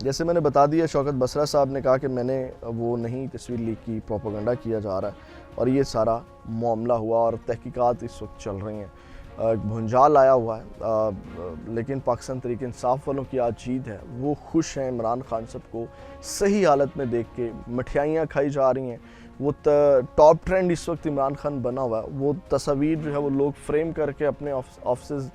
جیسے میں نے بتا دیا، شوکت بسرا صاحب نے کہا کہ میں نے وہ نہیں تصویر لیک کی، پروپیگنڈا کیا جا رہا ہے اور یہ سارا معاملہ ہوا اور تحقیقات اس وقت چل رہی ہیں، بھنجال آیا ہوا ہے، لیکن پاکستان تحریک انصاف والوں کی آج جیت ہے، وہ خوش ہیں عمران خان صاحب کو صحیح حالت میں دیکھ کے، مٹھائیاں کھائی جا رہی ہیں، وہ ٹاپ ٹرینڈ اس وقت عمران خان بنا ہوا ہے، وہ تصاویر جو ہے وہ لوگ فریم کر کے اپنے آفسز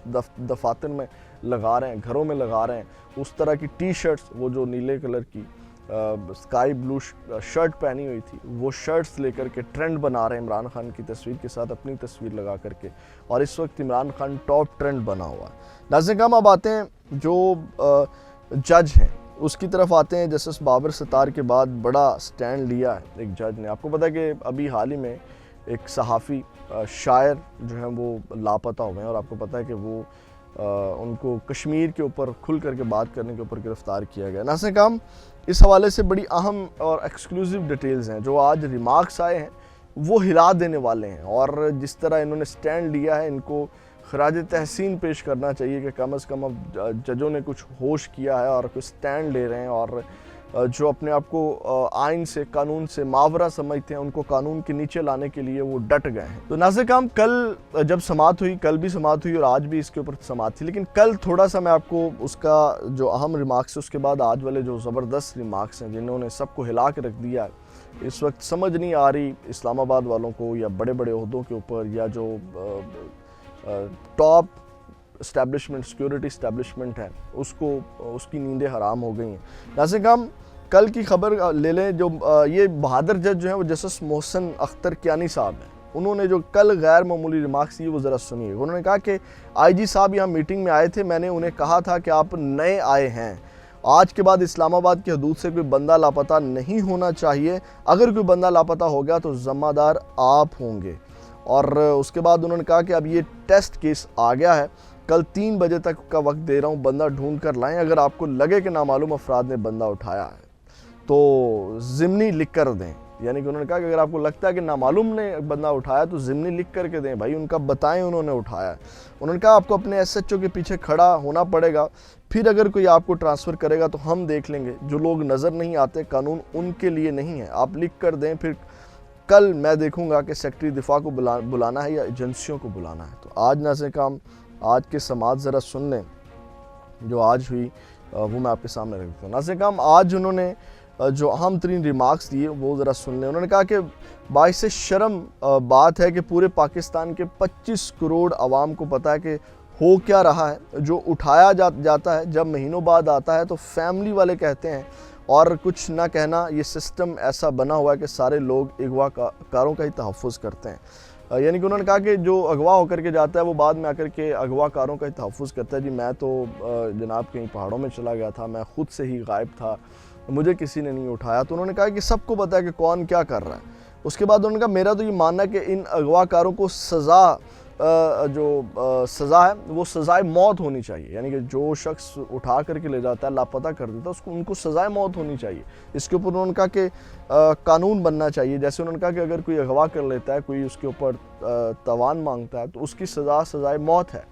دفاتر میں لگا رہے ہیں، گھروں میں لگا رہے ہیں، اس طرح کی ٹی شرٹس، وہ جو نیلے کلر کی اسکائی بلو شرٹ پہنی ہوئی تھی، وہ شرٹس لے کر کے ٹرینڈ بنا رہے ہیں عمران خان کی تصویر کے ساتھ اپنی تصویر لگا کر کے، اور اس وقت عمران خان ٹاپ ٹرینڈ بنا ہوا ہے۔ ناظرین کرام، اب آتے ہیں جو جج ہیں اس کی طرف آتے ہیں۔ جسٹس بابر ستار کے بعد بڑا سٹینڈ لیا ہے ایک جج نے۔ آپ کو پتہ ہے کہ ابھی حال ہی میں ایک صحافی شاعر جو ہیں وہ لاپتہ ہوئے ہیں، اور آپ کو پتہ ہے کہ وہ ان کو کشمیر کے اوپر کھل کر کے بات کرنے کے اوپر گرفتار کیا گیا۔ ناظرین کرام، اس حوالے سے بڑی اہم اور ایکسکلوزیو ڈیٹیلز ہیں جو آج ریمارکس آئے ہیں، وہ ہلا دینے والے ہیں، اور جس طرح انہوں نے سٹینڈ لیا ہے ان کو خراج تحسین پیش کرنا چاہیے کہ کم از کم اب ججوں نے کچھ ہوش کیا ہے اور کچھ سٹینڈ لے رہے ہیں، اور جو اپنے آپ کو آئین سے، قانون سے ماورا سمجھتے ہیں، ان کو قانون کے نیچے لانے کے لیے وہ ڈٹ گئے ہیں۔ تو ناظرین کرام، کل جب سماعت ہوئی، کل بھی سماعت ہوئی اور آج بھی اس کے اوپر سماعت تھی، لیکن کل تھوڑا سا میں آپ کو اس کا جو اہم ریمارکس ہے، اس کے بعد آج والے جو زبردست ریمارکس ہیں جنہوں نے سب کو ہلا کے رکھ دیا ہے، اس وقت سمجھ نہیں آ رہی اسلام آباد والوں کو یا بڑے بڑے عہدوں کے اوپر یا جو ٹاپ اسٹیبلشمنٹ، سیکیورٹی اسٹیبلشمنٹ ہے، اس کی نیندیں حرام ہو گئی ہیں۔ ناظرین کرام، کل کی خبر لے لیں، جو یہ بہادر جج جو ہیں وہ جسٹس محسن اختر کیانی صاحب ہیں، انہوں نے جو کل غیر معمولی ریمارکس دیے وہ ذرا سنیے۔ انہوں نے کہا کہ آئی جی صاحب یہاں میٹنگ میں آئے تھے، میں نے انہیں کہا تھا کہ آپ نئے آئے ہیں، آج کے بعد اسلام آباد کی حدود سے کوئی بندہ لاپتہ نہیں ہونا چاہیے، اگر کوئی بندہ لاپتہ ہو گیا تو ذمہ دار آپ ہوں گے۔ اور اس کے بعد انہوں نے کہا کہ اب یہ ٹیسٹ کیس آ گیا ہے، کل 3 بجے تک کا وقت دے رہا ہوں، بندہ ڈھونڈ کر لائیں، اگر آپ کو لگے کہ نامعلوم افراد نے بندہ اٹھایا ہے تو ضمنی لکھ کر دیں۔ یعنی کہ انہوں نے کہا کہ اگر آپ کو لگتا ہے کہ نامعلوم نے بندہ اٹھایا تو ضمنی لکھ کر کے دیں، بھائی ان کا بتائیں انہوں نے اٹھایا ہے۔ انہوں نے کہا آپ کو اپنے ایس ایچ او کے پیچھے کھڑا ہونا پڑے گا، پھر اگر کوئی آپ کو ٹرانسفر کرے گا تو ہم دیکھ لیں گے، جو لوگ نظر نہیں آتے قانون ان کے لیے نہیں ہے، آپ لکھ کر دیں، پھر کل میں دیکھوں گا کہ سیکٹری دفاع کو بلانا ہے یا ایجنسیوں کو بلانا ہے۔ تو آج ناظرین کرام، آج کے سماعت ذرا سن لیں جو آج ہوئی، وہ میں آپ کے سامنے رکھ دیتا ہوں۔ ناظرین کرام، آج انہوں نے جو اہم ترین ریمارکس دیے وہ ذرا سن لیں۔ انہوں نے کہا کہ باعث شرم بات ہے کہ پورے پاکستان کے 25 کروڑ عوام کو پتہ ہے کہ ہو کیا رہا ہے، جو اٹھایا جاتا ہے جب مہینوں بعد آتا ہے تو فیملی والے کہتے ہیں اور کچھ نہ کہنا، یہ سسٹم ایسا بنا ہوا ہے کہ سارے لوگ اغوا کاروں کا ہی تحفظ کرتے ہیں۔ یعنی کہ انہوں نے کہا کہ جو اغوا ہو کر کے جاتا ہے وہ بعد میں آ کر کے اغوا کاروں کا ہی تحفظ کرتا ہے، جی میں تو جناب کہیں پہاڑوں میں چلا گیا تھا، میں خود سے ہی غائب تھا، مجھے کسی نے نہیں اٹھایا۔ تو انہوں نے کہا کہ سب کو پتہ ہے کہ کون کیا کر رہا ہے۔ اس کے بعد انہوں نے کہا میرا تو یہ ماننا ہے کہ ان اغوا کاروں کو سزا ہے وہ سزائے موت ہونی چاہیے، یعنی کہ جو شخص اٹھا کر کے لے جاتا ہے، لاپتہ کر دیتا ہے، ان کو سزائے موت ہونی چاہیے۔ اس کے اوپر انہوں نے کہا کہ قانون بننا چاہیے، جیسے انہوں نے کہا کہ اگر کوئی اغوا کر لیتا ہے، کوئی اس کے اوپر تاوان مانگتا ہے تو اس کی سزائے موت ہے۔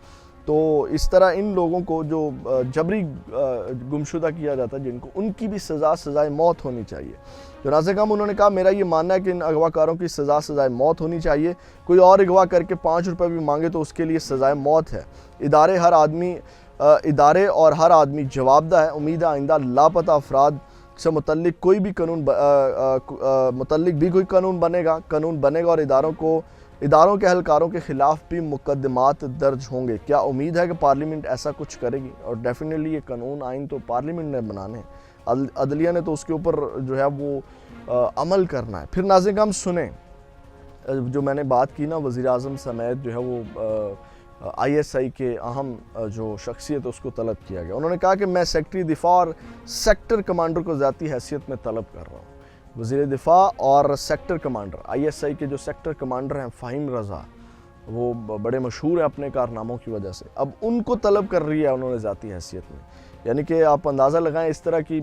تو اس طرح ان لوگوں کو جو جبری گمشدہ کیا جاتا ہے، جن کو، ان کی بھی سزائے موت ہونی چاہیے۔ تو ناظرین کرام، انہوں نے کہا میرا یہ ماننا ہے کہ ان اغوا کاروں کی سزائے موت ہونی چاہیے، کوئی اور اغوا کر کے 5 روپے بھی مانگے تو اس کے لیے سزائے موت ہے۔ ادارے اور ہر آدمی جوابدہ ہے۔ امید ہے آئندہ لاپتہ افراد سے متعلق کوئی بھی قانون بنے گا اور اداروں کے اہلکاروں کے خلاف بھی مقدمات درج ہوں گے۔ کیا امید ہے کہ پارلیمنٹ ایسا کچھ کرے گی؟ اور ڈیفینیٹلی یہ قانون آئین تو پارلیمنٹ نے بنانے ہیں، عدلیہ نے تو اس کے اوپر جو ہے وہ عمل کرنا ہے۔ پھر ناظرین کرام سنیں، جو میں نے بات کی نا وزیر اعظم سمیت جو ہے وہ آئی ایس آئی کے اہم جو شخصیت ہے اس کو طلب کیا گیا۔ انہوں نے کہا کہ میں سیکٹری دفاع اور سیکٹر کمانڈر کو ذاتی حیثیت میں طلب کر رہا ہوں۔ وزیر دفاع اور sector commander, I S I کے جو سیکٹر کمانڈر ہیں فہیم رضا، وہ بڑے مشہور ہیں اپنے کارناموں کی وجہ سے، اب ان کو طلب کر رہی ہے انہوں نے ذاتی حیثیت میں یعنی کہ آپ اندازہ لگائیں اس طرح کی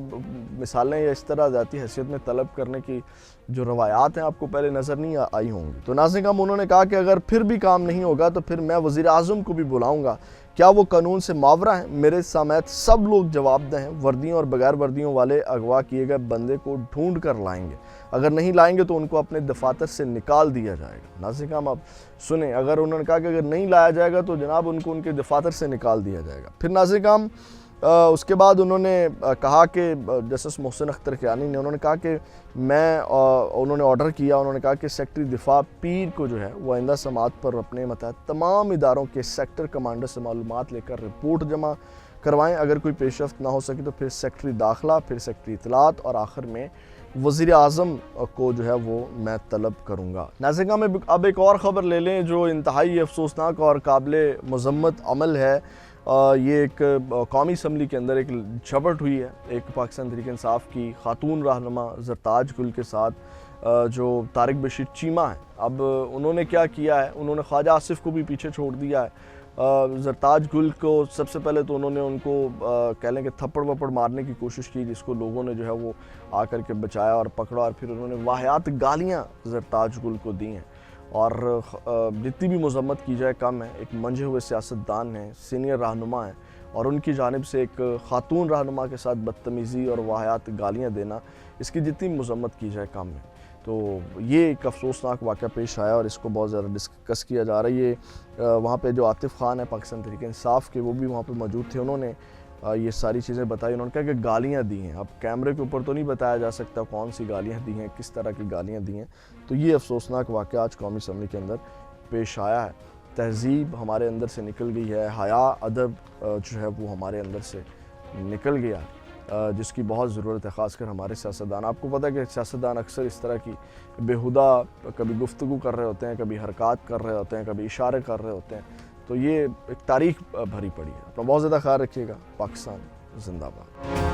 مثالیں یا اس طرح ذاتی حیثیت میں طلب کرنے کی جو روایات ہیں آپ کو پہلے نظر نہیں آئی ہوں گی۔ تو ناظرین کرام انہوں نے کہا کہ اگر پھر بھی کام نہیں ہوگا تو پھر میں وزیر اعظم کو بھی بلاؤں گا، کیا وہ قانون سے ماورا ہیں؟ میرے سمیت سب لوگ جواب دہ ہیں، وردیوں اور بغیر وردیوں والے اغوا کیے گئے بندے کو ڈھونڈ کر لائیں گے، اگر نہیں لائیں گے تو ان کو اپنے دفاتر سے نکال دیا جائے گا۔ ناظرین کرام آپ سنیں، اگر انہوں نے کہا کہ اگر نہیں لایا جائے گا تو جناب ان کو ان کے دفاتر سے نکال دیا جائے گا۔ پھر ناظرین کرام اس کے بعد انہوں نے کہا کہ جسٹس محسن اختر کیانی نے انہوں نے کہا کہ انہوں نے آرڈر کیا، انہوں نے کہا کہ سیکٹری دفاع پیر کو جو ہے وہ آئندہ سماعت پر اپنے متحد تمام اداروں کے سیکٹر کمانڈر سے معلومات لے کر رپورٹ جمع کروائیں، اگر کوئی پیش رفت نہ ہو سکی تو پھر سیکٹری داخلہ، پھر سیکٹری اطلاعات اور آخر میں وزیر اعظم کو جو ہے وہ میں طلب کروں گا۔ ناظرین کرام اب ایک اور خبر لے لیں جو انتہائی افسوسناک اور قابل مذمت عمل ہے۔ یہ ایک قومی اسمبلی کے اندر ایک جھپٹ ہوئی ہے ایک پاکستان تحریک انصاف کی خاتون رہنما زرتاج گل کے ساتھ جو طارق بشیر چیمہ ہیں۔ اب انہوں نے کیا کیا ہے، انہوں نے خواجہ آصف کو بھی پیچھے چھوڑ دیا ہے۔ زرتاج گل کو سب سے پہلے تو انہوں نے ان کو کہہ لیں کہ تھپڑ وپڑ مارنے کی کوشش کی، جس کو لوگوں نے جو ہے وہ آ کر کے بچایا اور پکڑا، اور پھر انہوں نے واہیات گالیاں زرتاج گل کو دی ہیں۔ اور جتنی بھی مذمت کی جائے کم ہے، ایک منجھے ہوئے سیاستدان ہیں، سینئر رہنما ہیں، اور ان کی جانب سے ایک خاتون رہنما کے ساتھ بدتمیزی اور واہیات گالیاں دینا، اس کی جتنی مذمت کی جائے کم ہے۔ تو یہ ایک افسوسناک واقعہ پیش آیا اور اس کو بہت زیادہ ڈسکس کیا جا رہا ہے۔ یہ وہاں پہ جو عاطف خان ہے پاکستان تحریک انصاف کے، وہ بھی وہاں پہ موجود تھے، انہوں نے یہ ساری چیزیں بتائی۔ انہوں نے کہا کہ گالیاں دی ہیں، اب کیمرے کے اوپر تو نہیں بتایا جا سکتا کون سی گالیاں دی ہیں، کس طرح کی گالیاں دی ہیں۔ تو یہ افسوسناک واقعہ آج قومی اسمبلی کے اندر پیش آیا ہے۔ تہذیب ہمارے اندر سے نکل گئی ہے، حیا ادب جو ہے وہ ہمارے اندر سے نکل گیا ہے، جس کی بہت ضرورت ہے، خاص کر ہمارے سیاستدان۔ آپ کو پتہ ہے کہ سیاستدان اکثر اس طرح کی بیہودہ کبھی گفتگو کر رہے ہوتے ہیں، کبھی حرکات کر رہے ہوتے ہیں، کبھی اشارے کر رہے ہوتے ہیں۔ تو یہ ایک تاریخ بھری پڑی ہے۔ اپنا بہت زیادہ خیال رکھیے گا۔ پاکستان زندہ باد۔